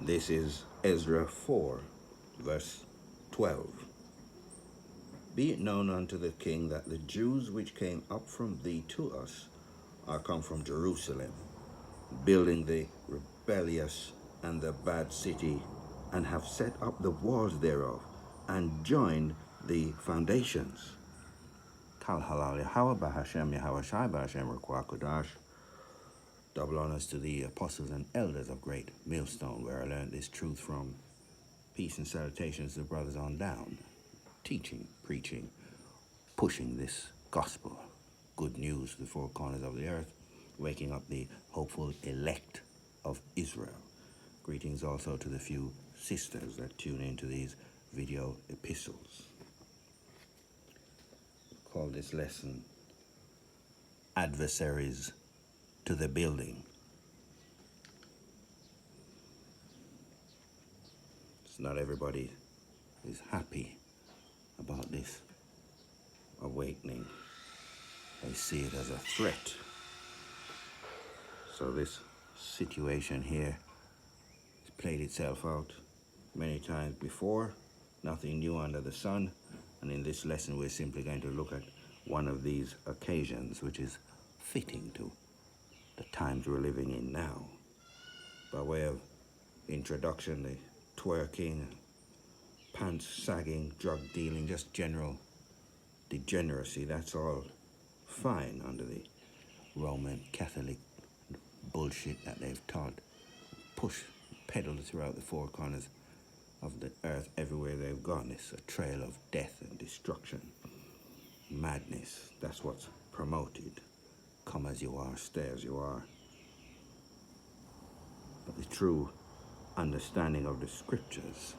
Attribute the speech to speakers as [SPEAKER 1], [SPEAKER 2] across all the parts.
[SPEAKER 1] This is Ezra 4, verse 12. Be it known unto the king that the Jews which came up from thee to us are come from Jerusalem, building the rebellious and the bad city, and have set up the walls thereof, and joined the foundations. Kal halal Yahweh Bahashem Yahweh Shai Bahashem Rekwa Kodash. Double honors to the apostles and elders of Great Millstone, where I learned this truth from. Peace and salutations to the brothers on down. Teaching, preaching, pushing this gospel. Good news to the four corners of the earth, waking up the hopeful elect of Israel. Greetings also to the few sisters that tune into these video epistles. Call this lesson Adversaries to the Building. It's not everybody is happy about this awakening. They see it as a threat. So this situation here has played itself out many times before. Nothing new under the sun. And in this lesson we're simply going to look at one of these occasions, which is fitting to the times we're living in now. By way of introduction, the twerking, pants sagging, drug dealing, just general degeneracy, that's all fine under the Roman Catholic bullshit that they've taught, peddled throughout the four corners of the earth everywhere they've gone. It's a trail of death and destruction, madness. That's what's promoted. Come as you are, stay as you are. But the true understanding of the scriptures,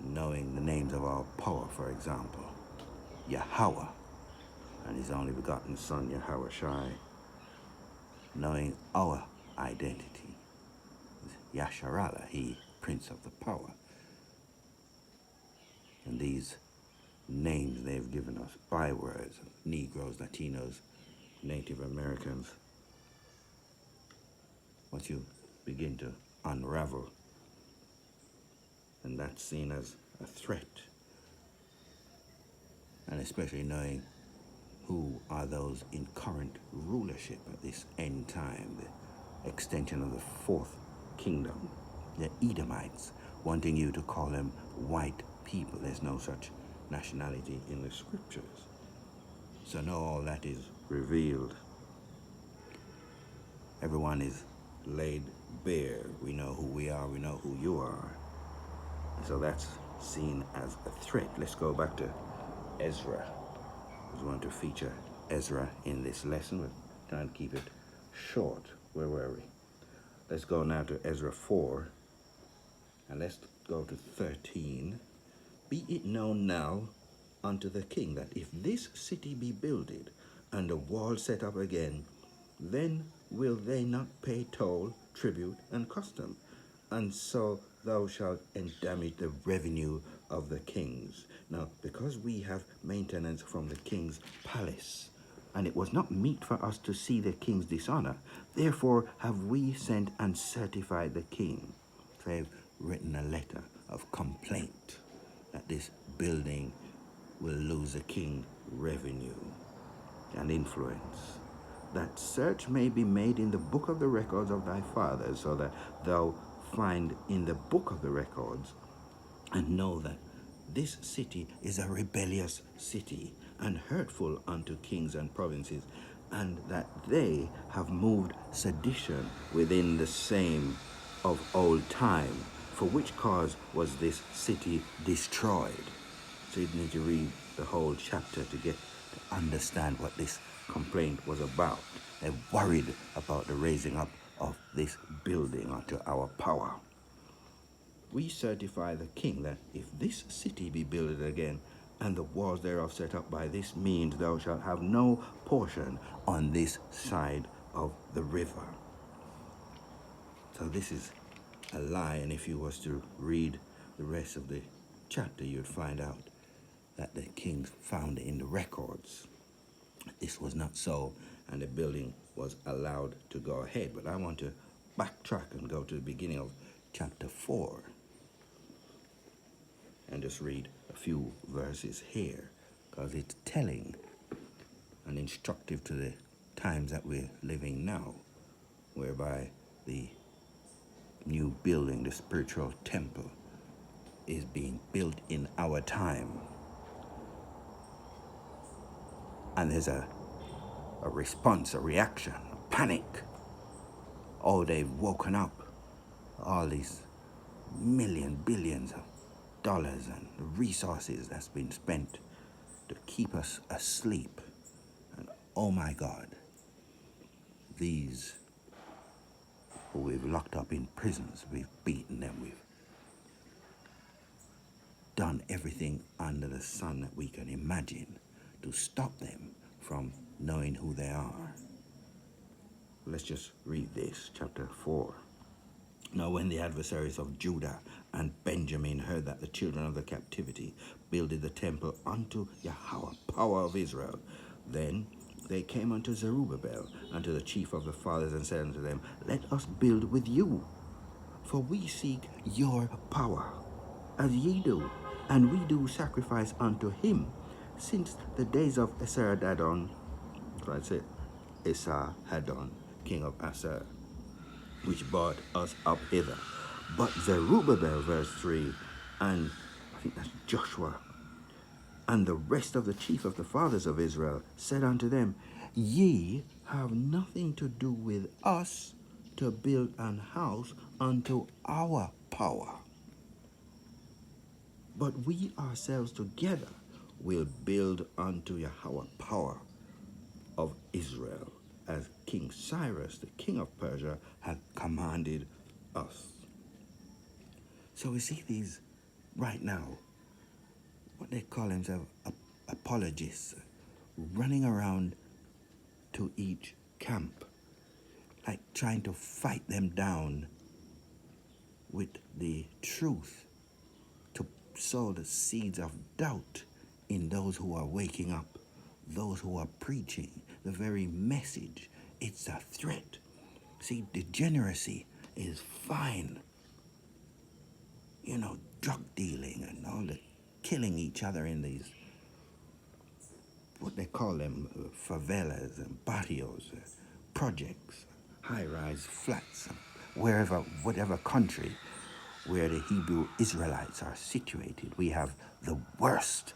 [SPEAKER 1] knowing the names of our power, for example, Yahweh and his only begotten Son, Yahweh Shai, knowing our identity, Yasharallah, he, Prince of the Power. And these names they've given us, bywords, Negroes, Latinos, Native Americans, once you begin to unravel, and that's seen as a threat, and especially knowing who are those in current rulership at this end time, the extension of the fourth kingdom, the Edomites, wanting you to call them white people. There's no such nationality in the scriptures. So now all that is revealed. Everyone is laid bare. We know who we are, we know who you are. And so that's seen as a threat. Let's go back to Ezra. I want to feature Ezra in this lesson. We're trying to keep it short. Where were we? Let's go now to Ezra 4, and let's go to 13. Be it known now unto the king that if this city be builded and the wall set up again, then will they not pay toll, tribute, and custom, and so thou shalt endamage the revenue of the kings. Now, because we have maintenance from the king's palace, and it was not meet for us to see the king's dishonor, therefore have we sent and certified the king. They've written a letter of complaint that this building will lose the king revenue and influence. That search may be made in the book of the records of thy fathers, so that thou find in the book of the records and know that this city is a rebellious city and hurtful unto kings and provinces, and that they have moved sedition within the same of old time, for which cause was this city destroyed. So you need to read the whole chapter to get to understand what this complaint was about. They're worried about the raising up of this building unto our power. We certify the king that if this city be builded again, and the walls thereof set up by this means, thou shalt have no portion on this side of the river. So this is a lie, and if you was to read the rest of the chapter, you'd find out that the king found in the records this was not so, and the building was allowed to go ahead. But I want to backtrack and go to the beginning of chapter 4 and just read a few verses here because it's telling and instructive to the times that we're living now, whereby the new building, the spiritual temple, is being built in our time. And there's a response, a reaction, a panic. Oh, they've woken up. All these billions of dollars and resources that's been spent to keep us asleep. And oh my God, these who we've locked up in prisons, we've beaten them, we've done everything under the sun that we can imagine to stop them from knowing who they are. Let's just read this, chapter 4. Now when the adversaries of Judah and Benjamin heard that the children of the captivity builded the temple unto Yahweh, power of Israel, then they came unto Zerubbabel and to the chief of the fathers and said unto them, Let us build with you, for we seek your power, as ye do, and we do sacrifice unto him, since the days of Esarhaddon, Esarhaddon, king of Assur, which brought us up hither. But Zerubbabel, verse 3, and I think that's Joshua, and the rest of the chief of the fathers of Israel said unto them, Ye have nothing to do with us to build an house unto our power, but we ourselves together will build unto Yahweh power of Israel, as King Cyrus, the king of Persia, hath commanded us. So we see these right now, what they call themselves apologists, running around to each camp, like trying to fight them down with the truth, to sow the seeds of doubt in those who are waking up, those who are preaching the very message. It's a threat. See, degeneracy is fine. Drug dealing and all the killing each other in these, what they call them, favelas and barrios, projects, high-rise flats, wherever, whatever country where the Hebrew Israelites are situated. We have the worst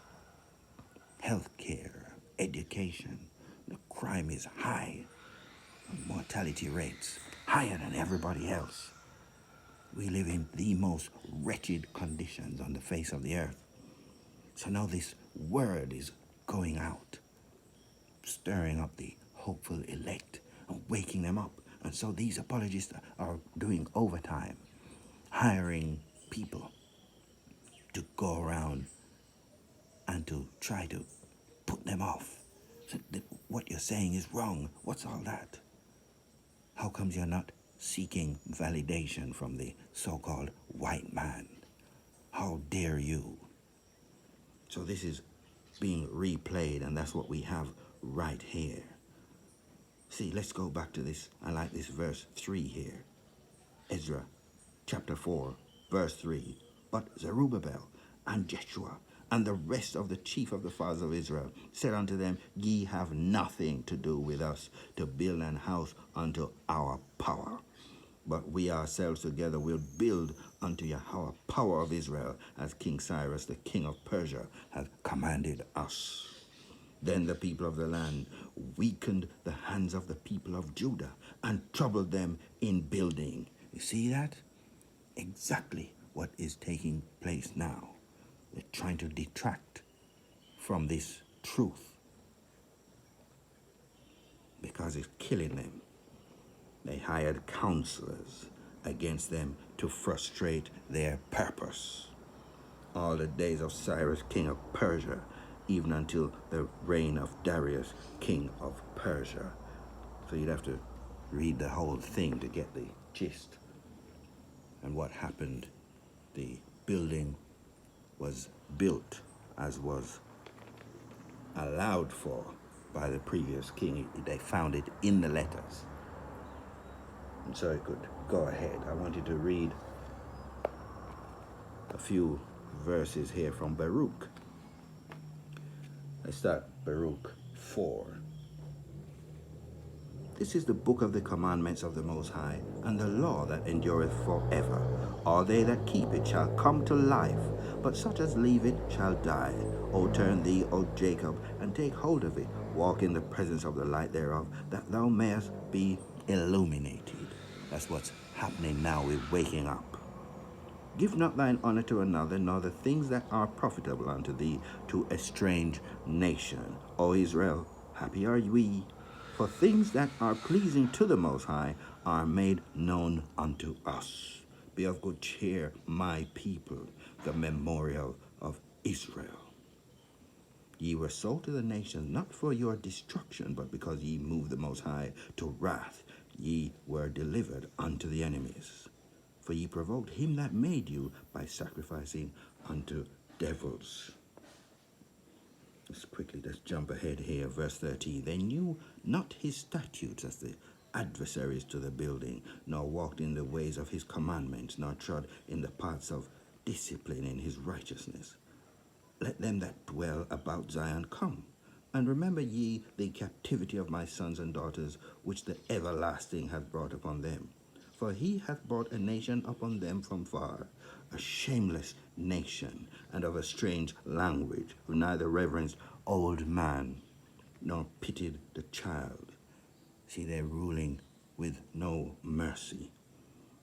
[SPEAKER 1] health care, education. The crime is high. Mortality rates higher than everybody else. We live in the most wretched conditions on the face of the earth. So now this word is going out, stirring up the hopeful elect and waking them up. And so these apologists are doing overtime, hiring people to go around and to try to put them off. So what you're saying is wrong. What's all that? How comes you're not seeking validation from the so-called white man? How dare you? So this is being replayed, and that's what we have right here. See, let's go back to this. I like this verse 3 here. Ezra chapter 4, verse 3. But Zerubbabel and Jeshua and the rest of the chief of the fathers of Israel said unto them, Ye have nothing to do with us to build an house unto our power, but we ourselves together will build unto Yahweh power of Israel, as King Cyrus, the king of Persia, hath commanded us. Then the people of the land weakened the hands of the people of Judah and troubled them in building. You see that? Exactly what is taking place now. They're trying to detract from this truth because it's killing them. They hired counselors against them to frustrate their purpose. All the days of Cyrus, king of Persia, even until the reign of Darius, king of Persia. So you'd have to read the whole thing to get the gist. And what happened, the building was built as was allowed for by the previous king. They found it in the letters. And so it could go ahead. I wanted to read a few verses here from Baruch. Let's start Baruch 4. This is the book of the commandments of the Most High, and the law that endureth forever. All they that keep it shall come to life, but such as leave it shall die. O turn thee, O Jacob, and take hold of it. Walk in the presence of the light thereof, that thou mayest be illuminated. That's what's happening now. We're waking up. Give not thine honor to another, nor the things that are profitable unto thee to a strange nation. O Israel, happy are we, for things that are pleasing to the Most High are made known unto us. Be of good cheer, my people, the memorial of Israel. Ye were sold to the nations, not for your destruction, but because ye moved the Most High to wrath. Ye were delivered unto the enemies. For ye provoked him that made you by sacrificing unto devils. Let's jump ahead here, verse 13. They knew not his statutes as the adversaries to the building, nor walked in the ways of his commandments, nor trod in the paths of discipline in his righteousness. Let them that dwell about Zion come, and remember ye the captivity of my sons and daughters, which the everlasting hath brought upon them. For he hath brought a nation upon them from far, a shameless nation, and of a strange language, who neither reverenced old man, nor pitied the child. See, they're ruling with no mercy.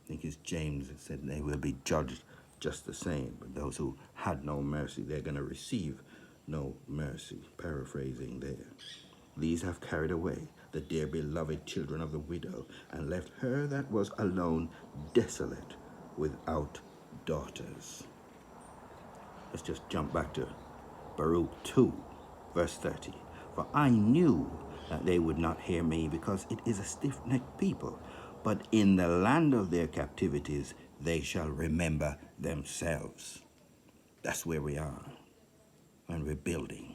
[SPEAKER 1] I think it's James that said they will be judged just the same. But those who had no mercy, they're going to receive no mercy. Paraphrasing there. These have carried away the dear beloved children of the widow, and left her that was alone desolate, without daughters. Let's just jump back to Baruch 2, verse 30. For I knew that they would not hear me, because it is a stiff-necked people. But in the land of their captivities they shall remember themselves. That's where we are when we're building.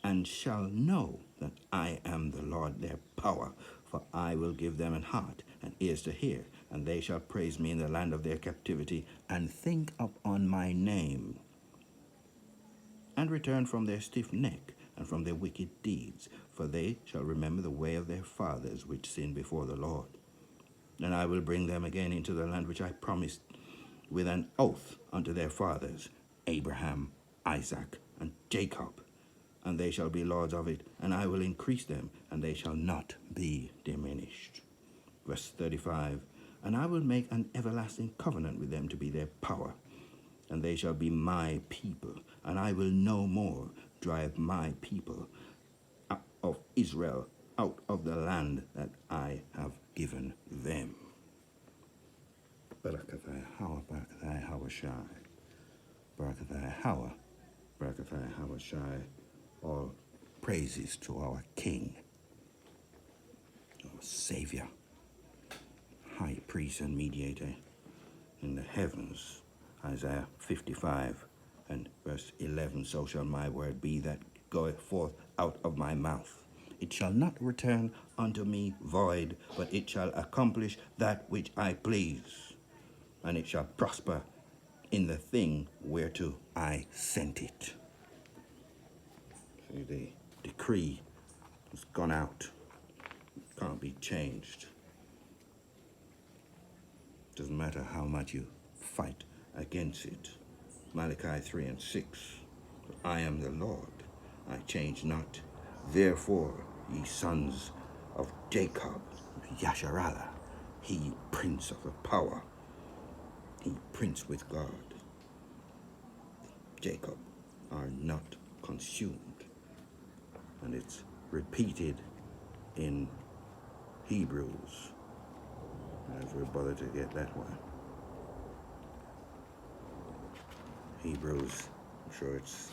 [SPEAKER 1] And shall know that I am the Lord their power, for I will give them an heart and ears to hear, and they shall praise me in the land of their captivity, and think upon my name, and return from their stiff neck and from their wicked deeds, for they shall remember the way of their fathers, which sinned before the Lord. And I will bring them again into the land which I promised with an oath unto their fathers, Abraham, Isaac, and Jacob, and they shall be lords of it, and I will increase them, and they shall not be diminished. Verse 35, and I will make an everlasting covenant with them to be their power, and they shall be my people, and I will no more drive my people of Israel out of the land that I have given them. Barakatha Hawa, Barakatha Hawa Shai, Barakatha Hawa, Barakatha Hawa Shai. All praises to our King, our Savior, High Priest and Mediator in the heavens. Isaiah 55 and verse 11, so shall my word be that goeth forth out of my mouth. It shall not return unto me void, but it shall accomplish that which I please, and it shall prosper in the thing whereto I sent it. See, the decree has gone out. It can't be changed. Doesn't matter how much you fight against it. Malachi 3 and 6. I am the Lord, I change not. Therefore, ye sons of Jacob, Yasharallah, he prince of the power, he prince with God, Jacob, are not consumed. And it's repeated in Hebrews, as we're bothered to get that one. Hebrews, I'm sure it's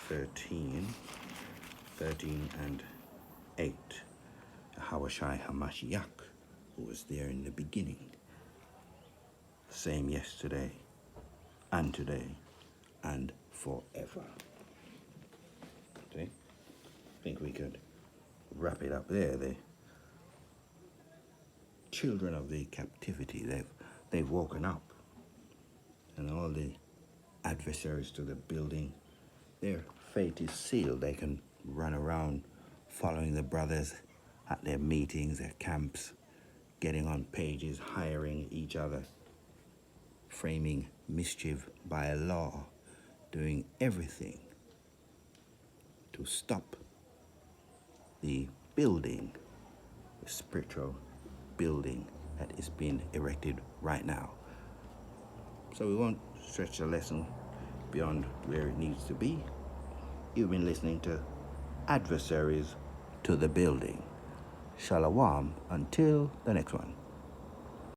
[SPEAKER 1] 13 and 8. Hawashai Hamashiach, who was there in the beginning, same yesterday and today and forever. See? I think we could wrap it up there. The children of the captivity, they've woken up. and all the adversaries to the building, their fate is sealed. They can run around following the brothers at their meetings, their camps, getting on pages, hiring each other, framing mischief by law, doing everything to stop the building, the spiritual building that is being erected right now. So we won't stretch the lesson beyond where it needs to be. You've been listening to Adversaries to the Building. Shalom until the next one.